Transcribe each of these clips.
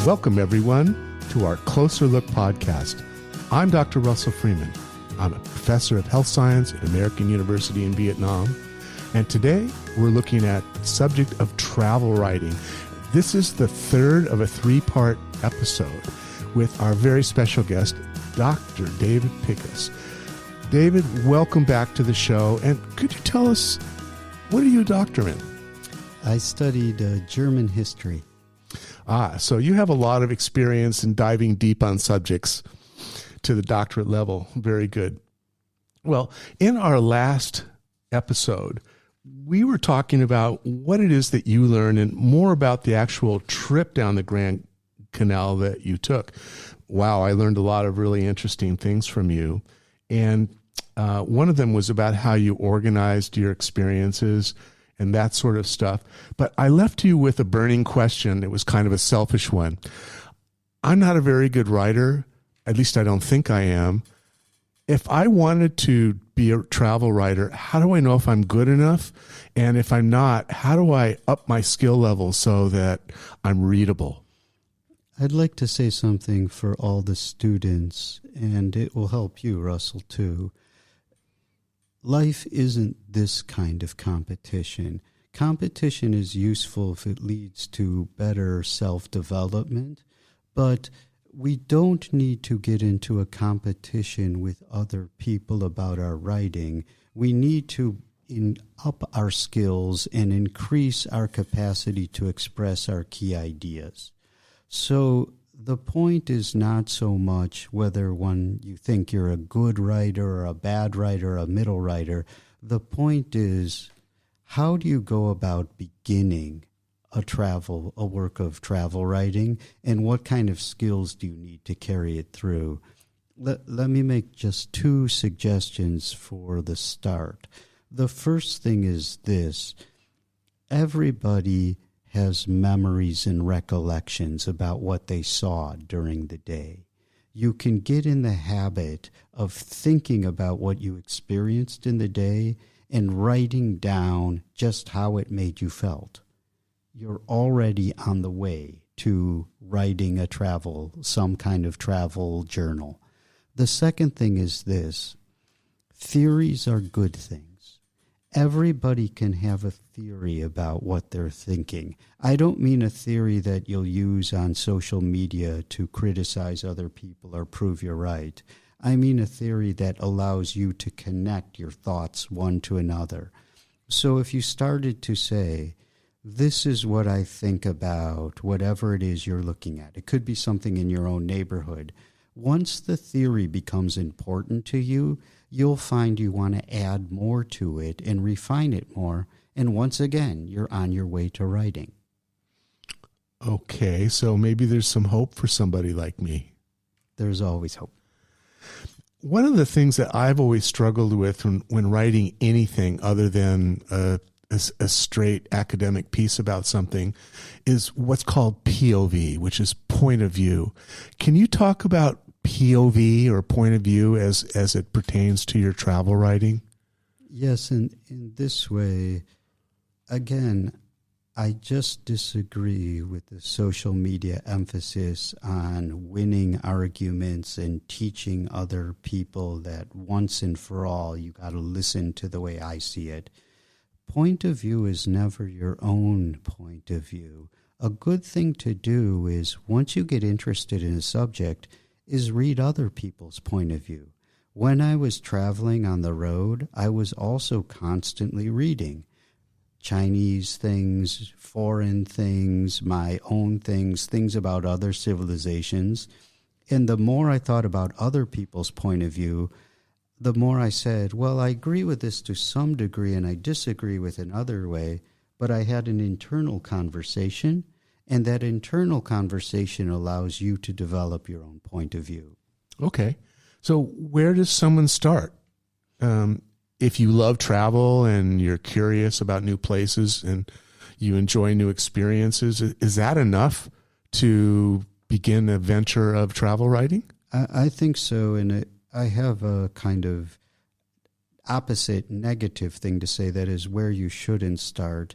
Welcome, everyone, to our Closer Look podcast. I'm Dr. Russell Freeman. I'm a professor of health science at American University in Vietnam. And today we're looking at the subject of travel writing. This is the third of a three-part episode with our very special guest, Dr. David Pickus. David, welcome back to the show. And could you tell us, what are you a doctor in? I studied German history. So you have a lot of experience in diving deep on subjects to the doctorate level. Very good. Well, in our last episode, we were talking about what it is that you learned and more about the actual trip down the Grand Canal that you took. Wow, I learned a lot of really interesting things from you. And one of them was about how you organized your experiences and that sort of stuff. But I left you with a burning question. It was kind of a selfish one. I'm not a very good writer. At least I don't think I am. If I wanted to be a travel writer, how do I know if I'm good enough? And if I'm not, how do I up my skill level so that I'm readable? I'd like to say something for all the students, and it will help you, Russell, too. Life isn't this kind of competition. Competition is useful if it leads to better self-development, but we don't need to get into a competition with other people about our writing. We need to up our skills and increase our capacity to express our key ideas. So the point is not so much whether you think you're a good writer or a bad writer or a middle writer. The point is, how do you go about beginning a work of travel writing, and what kind of skills do you need to carry it through? Let me make just two suggestions for the start. The first thing is this: everybody has memories and recollections about what they saw during the day. You can get in the habit of thinking about what you experienced in the day and writing down just how it made you felt. You're already on the way to writing some kind of travel journal. The second thing is this: theories are good things. Everybody can have a theory about what they're thinking. I don't mean a theory that you'll use on social media to criticize other people or prove you're right. I mean a theory that allows you to connect your thoughts one to another. So if you started to say, this is what I think about whatever it is you're looking at. It could be something in your own neighborhood. Once the theory becomes important to you, you'll find you want to add more to it and refine it more. And once again, you're on your way to writing. Okay, so maybe there's some hope for somebody like me. There's always hope. One of the things that I've always struggled with when writing anything other than a straight academic piece about something is what's called POV, which is point of view. Can you talk about POV or point of view as it pertains to your travel writing? Yes, and in this way, again, I just disagree with the social media emphasis on winning arguments and teaching other people that once and for all you got to listen to the way I see it. Point of view is never your own point of view. A good thing to do is, once you get interested in a subject, is read other people's point of view. When I was traveling on the road, I was also constantly reading Chinese things, foreign things, my own things about other civilizations. And the more I thought about other people's point of view, the more I said, well, I agree with this to some degree and I disagree with another way, but I had an internal conversation, and that internal conversation allows you to develop your own point of view. Okay. So where does someone start? If you love travel and you're curious about new places and you enjoy new experiences, is that enough to begin a venture of travel writing? I think so, and I have a kind of opposite negative thing to say, that is where you shouldn't start.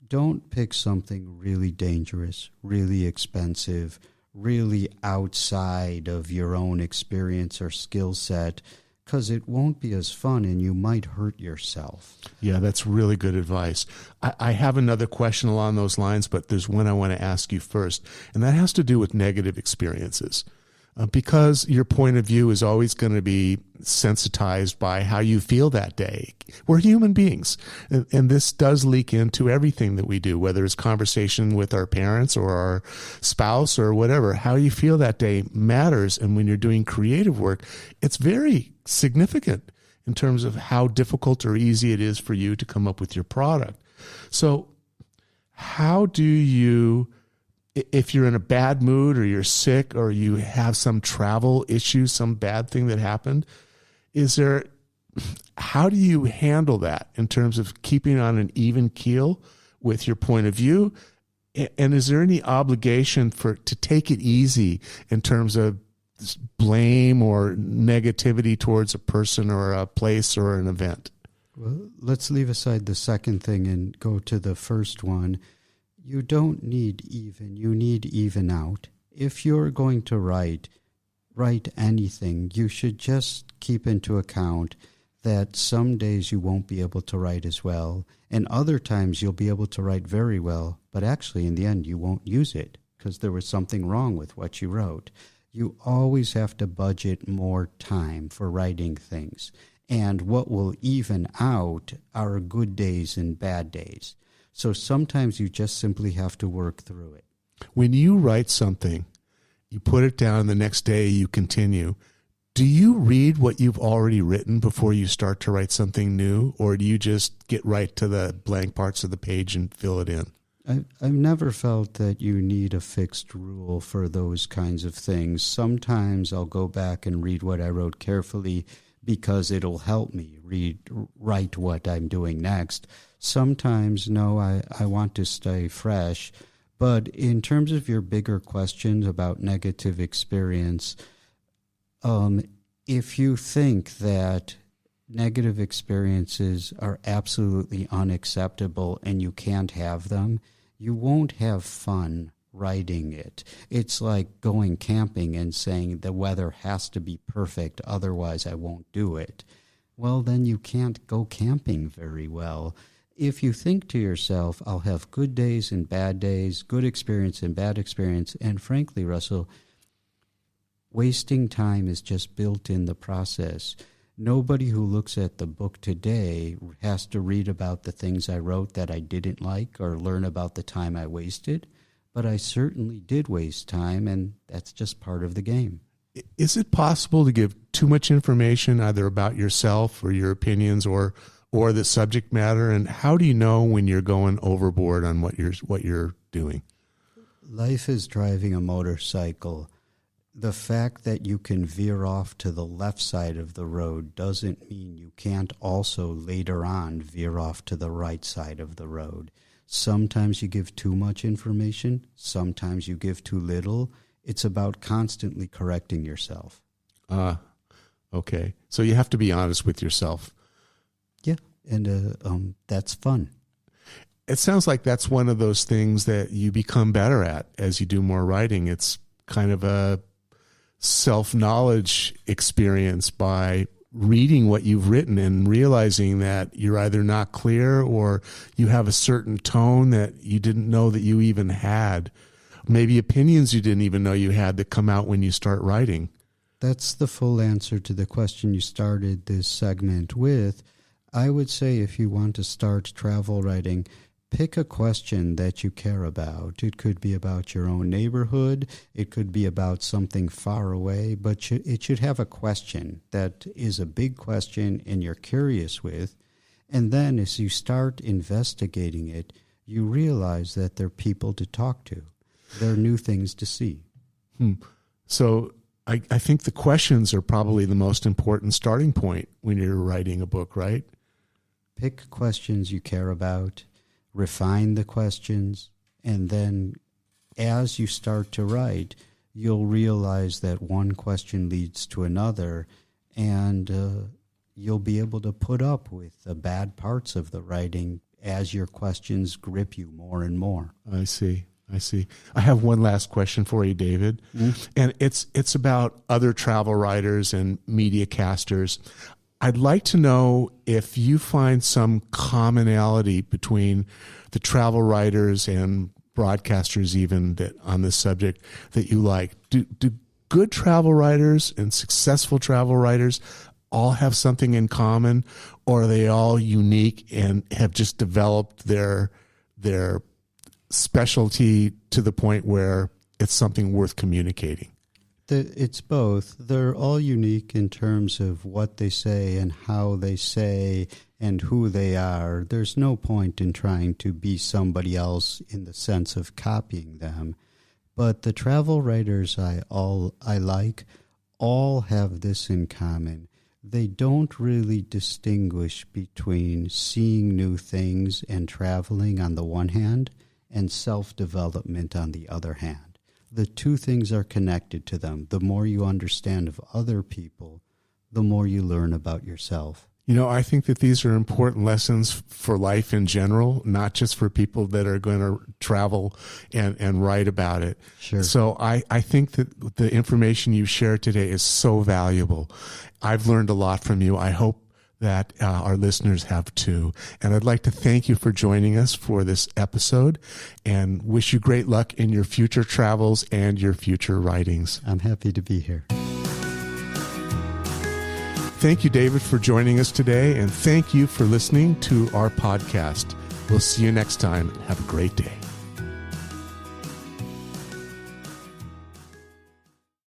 Don't pick something really dangerous, really expensive, really outside of your own experience or skill set, because it won't be as fun and you might hurt yourself. Yeah, that's really good advice. I have another question along those lines, but there's one I want to ask you first, and that has to do with negative experiences. Because your point of view is always going to be sensitized by how you feel that day. We're human beings, and this does leak into everything that we do, whether it's conversation with our parents or our spouse or whatever. How you feel that day matters, and when you're doing creative work, it's very significant in terms of how difficult or easy it is for you to come up with your product. So how do you, if you're in a bad mood or you're sick or you have some travel issue, some bad thing that happened, how do you handle that in terms of keeping on an even keel with your point of view? And is there any obligation to take it easy in terms of blame or negativity towards a person or a place or an event? Well, let's leave aside the second thing and go to the first one. You don't need even, you need even out. If you're going to write anything, you should just keep into account that some days you won't be able to write as well, and other times you'll be able to write very well, but actually in the end you won't use it because there was something wrong with what you wrote. You always have to budget more time for writing things, and what will even out are good days and bad days. So sometimes you just simply have to work through it. When you write something, you put it down, the next day you continue. Do you read what you've already written before you start to write something new, or do you just get right to the blank parts of the page and fill it in? I've never felt that you need a fixed rule for those kinds of things. Sometimes I'll go back and read what I wrote carefully because it'll help me write what I'm doing next. Sometimes, no, I want to stay fresh. But in terms of your bigger questions about negative experience, if you think that negative experiences are absolutely unacceptable and you can't have them, you won't have fun writing it. It's like going camping and saying the weather has to be perfect, otherwise I won't do it. Well, then you can't go camping very well. If you think to yourself, I'll have good days and bad days, good experience and bad experience, and frankly, Russell, wasting time is just built in the process. Nobody who looks at the book today has to read about the things I wrote that I didn't like or learn about the time I wasted, but I certainly did waste time, and that's just part of the game. Is it possible to give too much information either about yourself or your opinions or the subject matter? And how do you know when you're going overboard on what you're doing? Life is driving a motorcycle. The fact that you can veer off to the left side of the road doesn't mean you can't also later on veer off to the right side of the road. Sometimes you give too much information. Sometimes you give too little. It's about constantly correcting yourself. Okay. So you have to be honest with yourself. Yeah, and that's fun. It sounds like that's one of those things that you become better at as you do more writing. It's kind of a self-knowledge experience by reading what you've written and realizing that you're either not clear or you have a certain tone that you didn't know that you even had. Maybe opinions you didn't even know you had that come out when you start writing. That's the full answer to the question you started this segment with. I would say if you want to start travel writing, pick a question that you care about. It could be about your own neighborhood. It could be about something far away, but it should have a question that is a big question and you're curious with. And then as you start investigating it, you realize that there are people to talk to. There are new things to see. So I think the questions are probably the most important starting point when you're writing a book, right? Pick questions you care about, refine the questions, and then as you start to write, you'll realize that one question leads to another, and you'll be able to put up with the bad parts of the writing as your questions grip you more and more. I see. I see. I have one last question for you, David. And it's about other travel writers and media casters. I'd like to know if you find some commonality between the travel writers and broadcasters even that on this subject that you like. Do good travel writers and successful travel writers all have something in common, or are they all unique and have just developed their specialty to the point where it's something worth communicating? It's both. They're all unique in terms of what they say and how they say and who they are. There's no point in trying to be somebody else in the sense of copying them. But the travel writers I like all have this in common. They don't really distinguish between seeing new things and traveling on the one hand and self-development on the other hand. The two things are connected to them. The more you understand of other people, the more you learn about yourself. You know, I think that these are important lessons for life in general, not just for people that are going to travel and write about it. Sure. So I think that the information you shared today is so valuable. I've learned a lot from you. I hope that our listeners have too. And I'd like to thank you for joining us for this episode and wish you great luck in your future travels and your future writings. I'm happy to be here. Thank you, David, for joining us today, and thank you for listening to our podcast. We'll see you next time. Have a great day.